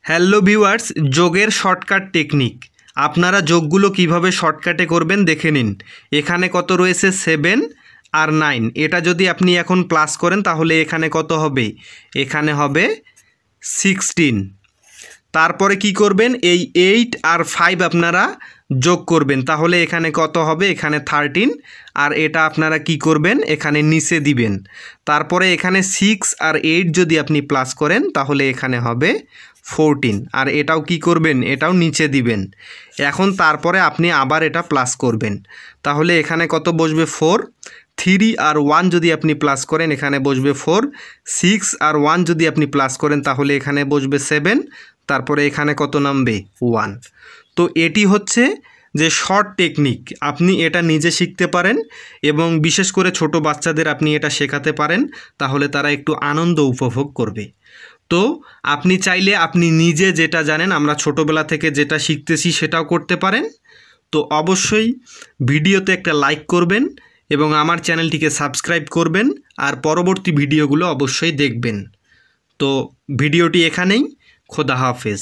Hello viewers, যোগের shortcut technique. আপনারা যোগগুলো কিভাবে শর্টকাটে করবেন দেখে নিন। এখানে কত রয়েছে 7 আর 9। এটা যদি আপনি এখন প্লাস করেন তাহলে এখানে কত হবে? এখানে হবে 16। তারপরে কি করবেন? এই 8 আর 5 আপনারা যোগ করবেন, তাহলে এখানে কত হবে? এখানে 13। আর এটা আপনারা কি করবেন? এখানে নিচে দিবেন। তারপরে এখানে 6 আর 8 যদি আপনি প্লাস করেন তাহলে এখানে হবে 14। আর এটাও কি করবেন? এটাও নিচে দিবেন। এখন তারপরে আপনি আবার এটা প্লাস করবেন, তাহলে এখানে কত বসবে? 4। 3 আর 1 যদি আপনি প্লাস করেন এখানে বসবে 4। 6 আর 1 যদি আপনি প্লাস করেন তাহলে এখানে বসবে 7। তারপরে এখানে কত নামবে? 1। তো এটি হচ্ছে যে শর্ট টেকনিক, আপনি এটা নিজে শিখতে পারেন এবং বিশেষ করে ছোট বাচ্চাদের আপনি এটা শেখাতে পারেন, তাহলে তারা একটু আনন্দ উপভোগ করবে। তো আপনি চাইলে আপনি নিজে যেটা জানেন, আমরা ছোটোবেলা থেকে যেটা শিখতেছি সেটাও করতে পারেন। তো অবশ্যই ভিডিওতে একটা লাইক করবেন এবং আমার চ্যানেলটিকে সাবস্ক্রাইব করবেন, আর পরবর্তী ভিডিওগুলো অবশ্যই দেখবেন। তো ভিডিওটি এখানেই। খোদা হাফেজ।